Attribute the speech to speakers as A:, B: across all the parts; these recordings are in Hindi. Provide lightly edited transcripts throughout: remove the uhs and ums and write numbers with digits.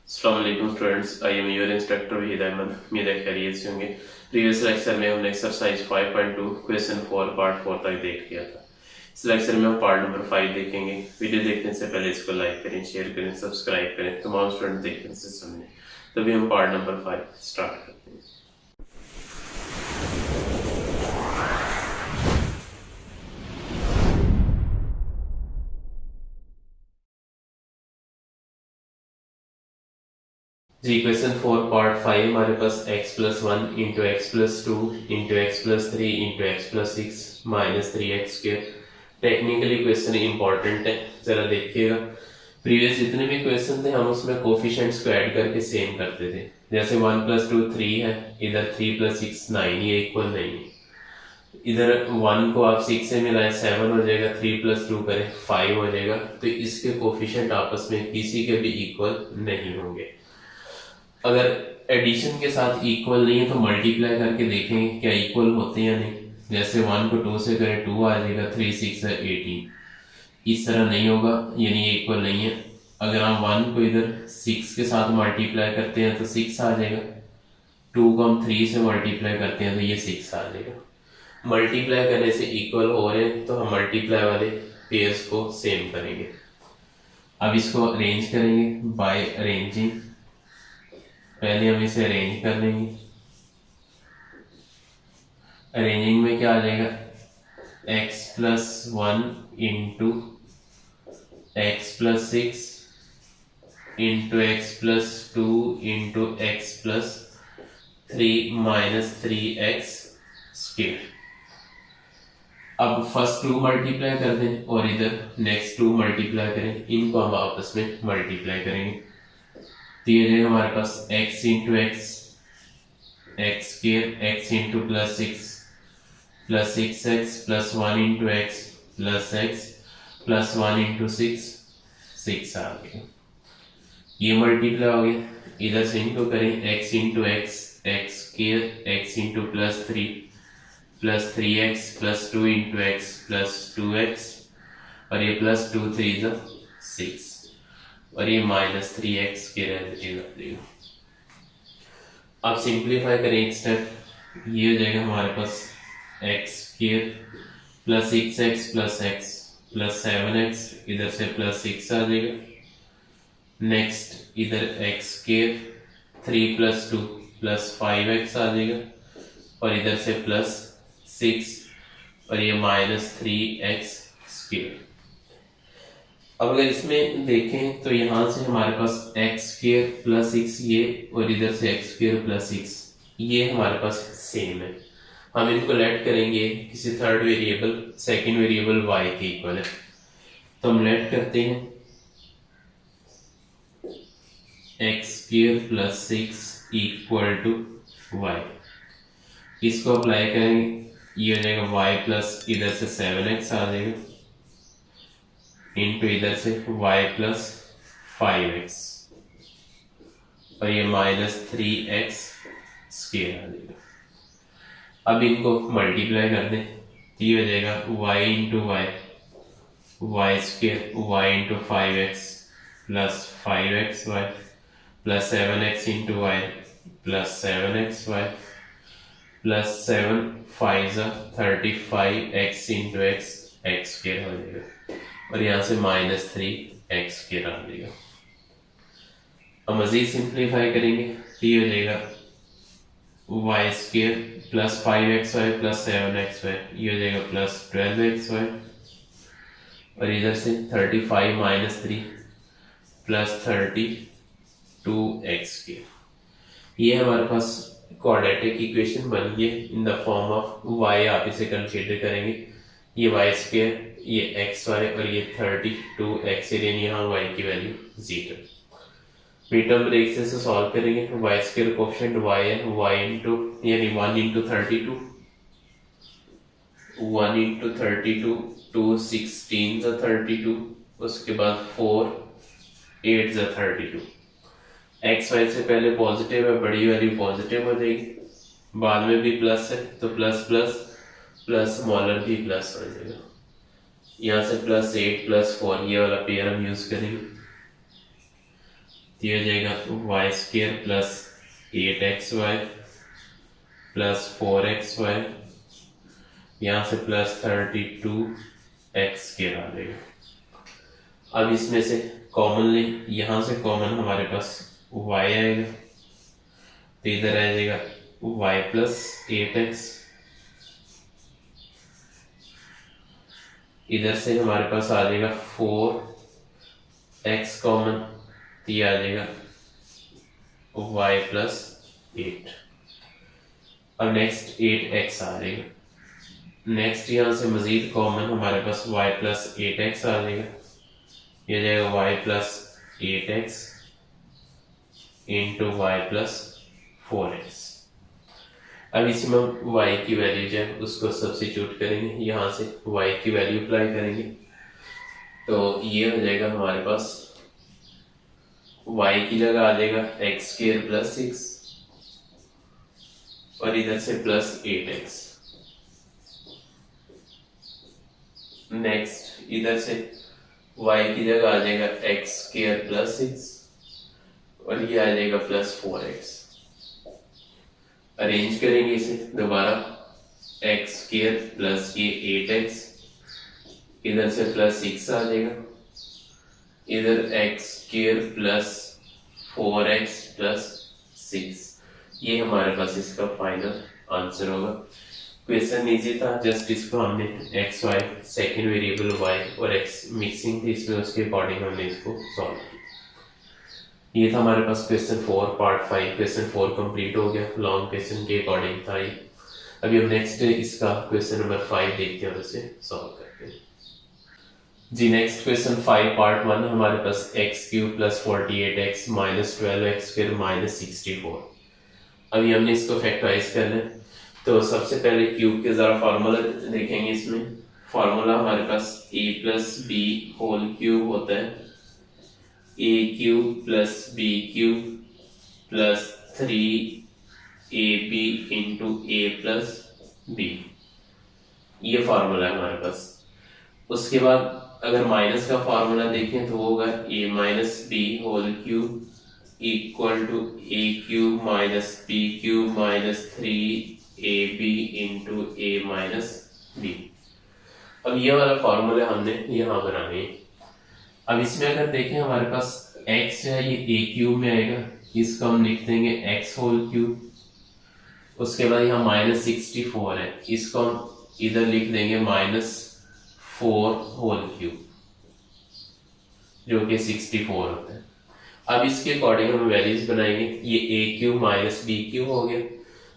A: अस्सलाम वालेकुम students, I am your instructor Waheed Ahmed. उम्मीद है खैरियत से होंगे। प्रीवियस लेक्चर में हमने एक्सरसाइज 5.2 क्वेश्चन 4 पार्ट 4 तक देख लिया था। इस लेक्चर में हम पार्ट नंबर 5 देखेंगे। वीडियो देखने से पहले इसको लाइक करें, शेयर करें, सब्सक्राइब करें, तमाम स्टूडेंट देखने से समझें। तभी हम पार्ट नंबर 5 स्टार्ट करते हैं। जी क्वेश्चन 4 पार्ट 5 हमारे पास x+1 into x+2 into x+3 into x+6 minus 3x²। Technically question important है, जरा देखिएगा। प्रीवियस जितने भी क्वेश्चन थे हम उसमें कोफिशिएंट्स को ऐड करके सेम करते थे। जैसे 1+2 3 है, इधर 3+6 9, ये इक्वल नहीं है। इधर 1 को आप 6 से मिलाएं 7 हो जाएगा, 3+2 करें 5 हो जाएगा। तो इसके कोफिशिएंट आपस में किसी के भी इक्वल नहीं होंगे। अगर एडिशन के साथ इक्वल नहीं है तो मल्टीप्लाई करके देखेंगे क्या इक्वल होते हैं या नहीं। जैसे 1 को 2 से करें 2 आ जाएगा, 3 6 है 18। इस तरह नहीं होगा, यानी ये इक्वल नहीं है। अगर हम 1 को इधर 6 के साथ मल्टीप्लाई करते हैं तो 6 आ जाएगा। 2 को हम 3 से मल्टीप्लाई करते हैं तो ये 6 आ जाएगा। मल्टीप्लाई करने से इक्वल हो रहे हैं तो हम मल्टीप्लाई वाले पेयर्स को सेम करेंगे। अब इसको अरेंज करेंगे बाय अरेंजिंग। पहले हम इसे अरेंज कर लेंगे। अरेंजिंग में क्या आ जाएगा, x+1 into x+6 into x+2 into x+3 minus 3x²। अब फर्स्ट 2 मल्टीप्लाई कर दें और इधर नेक्स्ट 2 मल्टीप्लाई करें, इनको हम आपस में मल्टीप्लाई करेंगे। तो ये रहेगा हमारे पास x into x x² x into +6 plus 6x plus 1 into x plus x plus 1 into 6 6 आ गया। ये मल्टीप्लाई हो गया, इधर से इंटू करें x into x x² x into +3 plus 3x plus 2 into x plus 2x और ये प्लस 2 3 6 और ये माइनस 3x के रहेगा। अब सिंप्लीफाई करें एक स्टेप, ये हो जाएगा हमारे पास x² plus 6x plus x plus 7x, इधर से प्लस 6 आ जाएगा। नेक्स्ट इधर x² 3 प्लस 2 प्लस 5x आ जाएगा और इधर से प्लस 6 और ये माइनस 3x²। अब अगर इसमें देखें तो यहाँ से हमारे पास x² प्लस 6 ये और इधर से x² प्लस 6 ये हमारे पास सेम है। हम इनको लेट करेंगे किसी third variable, second variable y के इक्वल है। तो हम लेट करते हैं x² plus 6 equal to y। इसको अप्लाई करेंगे, ये हो जाएगा y प्लस इधर से 7x आ जाएगा इंटू इधर से y प्लस 5x और ये माइनस 3x² आ जाएगा। अब इनको मल्टीप्लाई कर दें तो ये हो जाएगा y into y y² y into 5x plus 5xy plus 7x into y plus 7xy plus 7 5 35x into x x² हो जाएगा और यहाँ से माइनस 3x² आ जाएगा। अब मजीद सिंप्लीफाई करेंगे तो ये हो जाएगा y² plus 5xy plus 7xy, ये हो जाएगा प्लस 12xy और इधर से 35 माइनस 3 प्लस 32x²। ये हमारे पास क्वाड्रेटिक इक्वेशन बन गई in the form of y। आप इसे कंसीडर करेंगे, ये y², ये xy और ये 32x, यानी यहाँ y की वैल्यू 0। मिडटर्म ब्रेक से सॉल्व करेंगे तो y² कोफिशिएंट y है, y इंटू यानी 1 इंटू 32 1 इंटू 32 2 16 32, उसके बाद 4 8 32। एक्स वाई से पहले पॉजिटिव है, बड़ी वैल्यू पॉजिटिव हो जाएगी, बाद में भी प्लस है तो प्लस प्लस प्लस स्मॉलर भी प्लस हो जाएगा। यहाँ से +8 + 4 ये वाला पेयर हम यूज करेंगे, तो ये हो जाएगा y² + 8xy +4xy, यहाँ से +32x² आ जाएगा। अब इसमें से कॉमन ले, यहाँ से कॉमन हमारे पास y आएगा, तो इधर आ जाएगा y + 8x, इधर से हमारे पास आ जाएगा 4x कॉमन, तो ये आ जाएगा y + 8। अब नेक्स्ट 8x आ जाएगा, नेक्स्ट यहाँ से मजीद कॉमन हमारे पास y + 8x आ जाएगा, ये जाएगा y + 8x into y + 4x। अब इसमें y की वैल्यू जो है उसको सब्स्टिट्यूट करेंगे, यहाँ से y की वैल्यू अप्लाई करेंगे, तो ये हो जाएगा हमारे पास y की जगह आ जाएगा x² + 6 और इधर से +8x। नेक्स्ट इधर से y की जगह आ जाएगा x² + 6 और ये आ जाएगा +4x। अरेंज करेंगे इसे दोबारा, x² + ये 8x, इधर से +6 आ जाएगा, इधर x² + 4x + 6, ये हमारे पास इसका फाइनल आंसर होगा। क्वेश्चन इजी था, जस्ट इसको हमने x y second variable y और x मिक्सिंग थी इसमें, उसके अकॉर्डिंग हमने इसको सॉल्व किया। ये था हमारे पास क्वेश्चन 4 पार्ट 5। क्वेश्चन 4 कंप्लीट हो गया, लॉन्ग क्वेश्चन के अकॉर्डिंग था ये। अभी हम नेक्स्ट इसका क्वेश्चन नंबर 5 देखते हैं और उसे सॉल्व करते हैं जी। नेक्स्ट क्वेश्चन 5 पार्ट 1 हमारे पास x³ + 48x - 12x² - 64। अभी हमने इसको फैक्टराइज करना है, तो सबसे पहले क्यूब के जरा फार्मूला देखेंगे। इसमें फार्मूला हमारे पास a + b होल क्यूब होता है, a³ + b³ + 3ab into a + b, ये फार्मूला है हमारे पास। उसके बाद अगर माइनस का फार्मूला देखें तो वो होगा a - b whole cube equal to a³ - b³ - 3ab into a - b। अब ये वाला फार्मूला हमने यहाँ बनाने हैं। अब इसमें अगर देखें हमारे पास x जो है ये a³ में आएगा, इसको हम लिख देंगे x होल क्यूब। उसके बाद यहाँ -64 है, इसको हम इधर लिख देंगे -4 होल क्यूब, जो कि 64 होता है। अब इसके अकॉर्डिंग हम वैल्यूज बनाएंगे, ये a³ - b³ हो गया।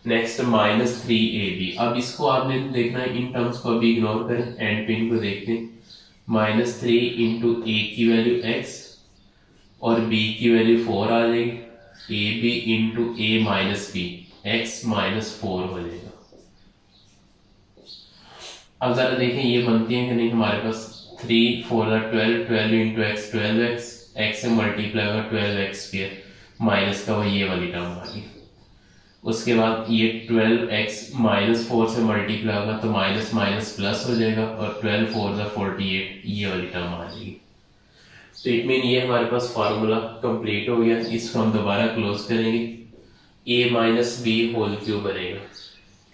A: Next -3ab। अब इसको आपने देखना है, इन टर्म्स को अभी इग्नोर करें, एंड पिन को देखते हैं। -3 इंटू a की वैल्यू x और b की वैल्यू 4 आ जाएगी, ab into a - b x -4 हो जाएगा। अब जरा देखें ये बनती है कि नहीं हमारे पास। 3 4 12, 12 इंटू x 12x, x से मल्टीप्लाई होगा 12x² माइनस का वो ये वाली टर्म आ गई। उसके बाद ये 12x -4 से मल्टीप्लाई होगा तो माइनस माइनस प्लस हो जाएगा और 12 4 48 ये वाली टर्म आ जाएगी। तो इट मीन ये हमारे पास फार्मूला कंप्लीट हो गया। इसको हम दोबारा क्लोज करेंगे, a - b होल क्यूब बनेगा।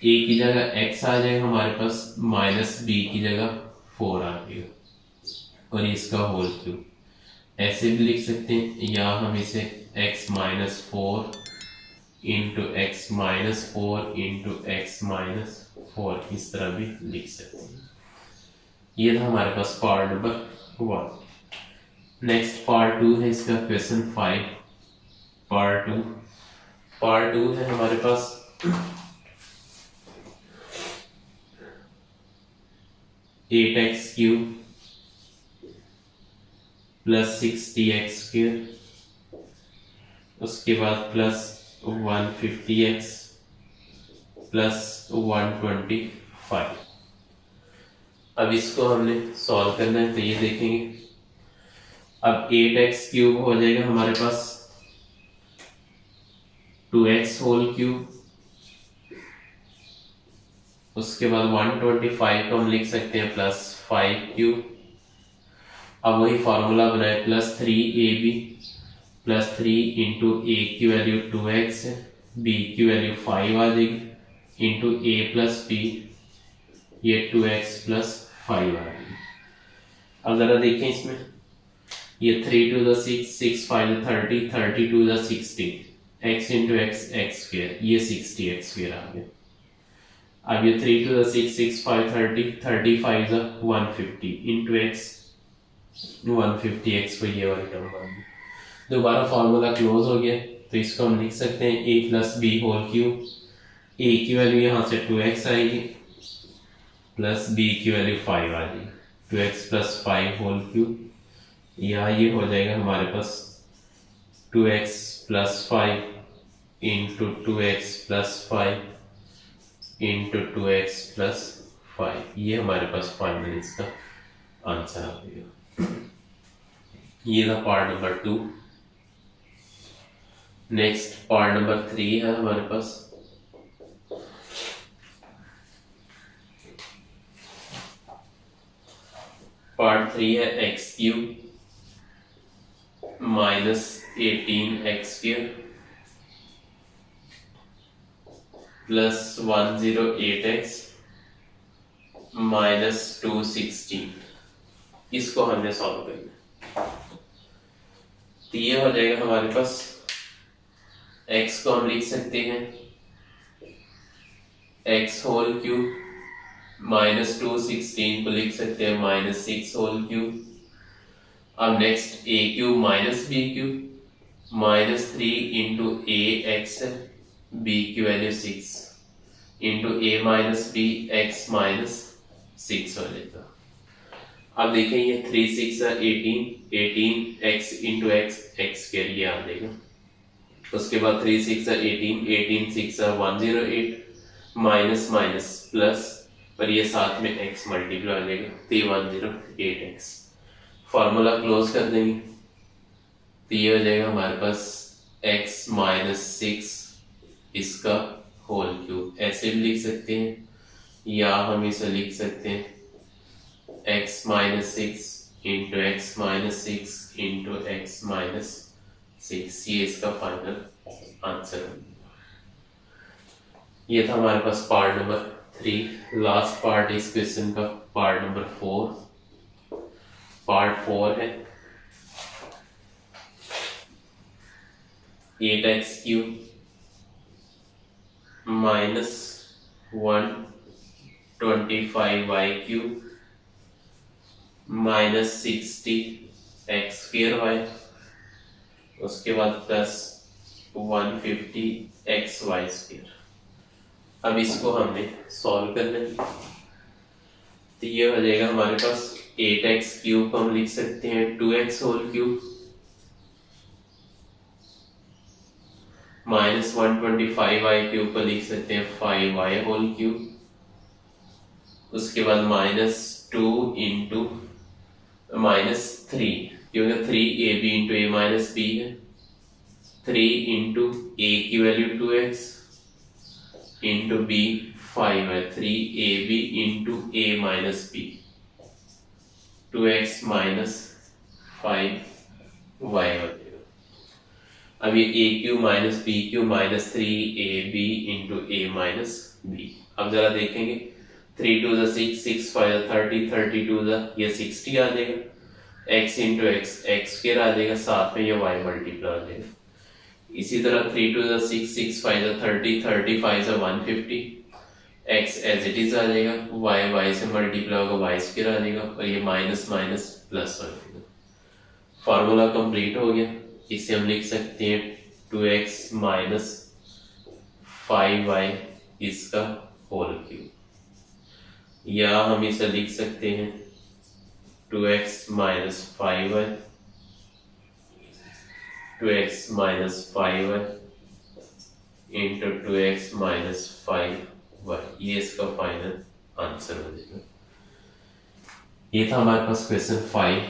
A: a की जगह x आ जाएगा हमारे पास, -b की जगह 4 आ जाएगा और इसका होल क्यूब ऐसे भी लिख सकते हैं, या हम इसे x - 4 into x - 4 into x - 4 इस तरह भी लिख सकते हैं। ये था हमारे पास पार्ट नंबर 1। नेक्स्ट पार्ट 2 है इसका, क्वेश्चन 5 पार्ट 2 है हमारे पास 8x³ + 60x², उसके बाद +150x + 125। अब इसको हमने सॉल्व करना है, तो ये देखेंगे। अब 8x³ हो जाएगा हमारे पास 2x होल क्यूब, उसके बाद 125 को हम लिख सकते हैं +5³ अब वही फार्मूला बनाए, प्लस 3ab प्लस 3 इंटू ए की वैल्यू 2x है, बी की वैल्यू 5 आ जाएगी, इंटू ए प्लस बी, ये 2x प्लस 5 आ जाएगी। अब जरा देखें इसमें, ये 3 to the 6, 6 5 30, 30 to the 60, x into x x square, ये 60x स्क्वेयर आ गया। अब ये 3 to the 6, 6 5 30, 35 the 150 into x 150x को ये वाली टर्म आ गई। दोबारा फार्मूला क्लोज हो गया, तो इसको हम लिख सकते हैं a plus b whole cube, a की वैल्यू यहाँ से 2x आएगी प्लस b की वैल्यू 5 आ जाएगी, 2x प्लस 5 होल क्यूब, यहाँ ये हो जाएगा हमारे पास 2x plus 5 into 2x plus 5 into 2x plus 5, ये हमारे पास फाइनल इसका आंसर आ गया। ये था part number 2। Next part number 3 है हमारे पास। पार्ट 3 है x cube minus 18x square plus 108x minus 216, इसको हमने सॉल्व करना। तो ये हो जाएगा हमारे पास, x को हम लिख सकते हैं x होल क्यूब माइनस 216 को लिख सकते हैं माइनस 6 होल क्यूब। अब next a cube minus b cube minus 3 into a x, b की value 6 into a minus b x minus 6 हो जाएगा। अब देखें ये 3 6 18, 18x into x x square ये आ जाएगा। उसके बाद 3 6 18, 18 6 108 माइनस माइनस प्लस, पर ये साथ में x मल्टीप्लाई हो जाएगा, तो ये 108x। फार्मूला क्लोज कर देंगे, तो ये हो जाएगा हमारे पास x माइनस 6 इसका होल क्यूब, ऐसे भी लिख सकते हैं, या हम इसे लिख सकते हैं x minus 6 into x minus 6 into x minus 6, ये इसका फाइनल आंसर है। ये था हमारे पास पार्ट नंबर 3। लास्ट पार्ट इस क्वेश्चन का पार्ट नंबर 4। पार्ट 4 है 8x cube minus 125y cube minus 60x square y, उसके बाद प्लस 150xy स्क्वायर। अब इसको हमने सॉल्व करना है, तो ये हो जाएगा हमारे पास 8x क्यूब को हम लिख सकते हैं 2x whole cube minus 125y cube को लिख सकते हैं 5y होल क्यूब, उसके बाद माइनस 2 इंटू माइनस 3, क्योंकि 3ab into a minus B है, 3 इंटू ए की वैल्यू 2x इंटू बी 5 है, 3ab into a minus b 2x minus 5y हो जाएगा। अब ये a q minus b q minus 3ab into a minus b. अब जरा देखेंगे 3 टू द 6, 6 5 30, 30 टू द ये 60 आ जाएगा, x into x x square आ जाएगा, साथ में ये y मल्टीप्लाई आ जाएगा। इसी तरह 3 to the 6, 6 5 30, 35 150, x as it is आ जाएगा, y से मल्टीप्लाई होगा y स्क्वायर आ जाएगा, और ये माइनस माइनस प्लस हो जाएगा। फार्मूला कंप्लीट हो गया, इसे हम लिख सकते हैं 2x माइनस 5y इसका होल क्यूब, या हम इसे लिख सकते हैं 2x minus 5y 2x minus 5y into 2x minus 5y, ये इसका फाइनल आंसर हो जाएगा। ये था हमारे पास क्वेश्चन 5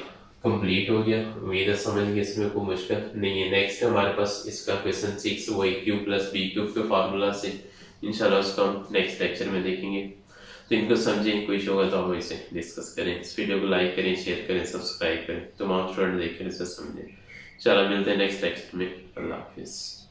A: कंप्लीट हो गया। उम्मीद है समझ गए, इसमें कोई मुश्किल नहीं है। नेक्स्ट हमारे पास इसका क्वेश्चन 6 वही क्यूब प्लस बी क्यूब के फार्मूला से, इंशाल्लाह उसको हम नेक्स्ट लेक्चर में देखेंगे। तो इनको समझें, कोई होगा तो हम इसे डिस्कस करें। इस वीडियो को लाइक करें, शेयर करें, सब्सक्राइब करें, तमाम स्टूडेंट देखें, इसे समझें। चलो मिलते हैं नेक्स्ट लेक्चर में। अल्लाह हाफिज़।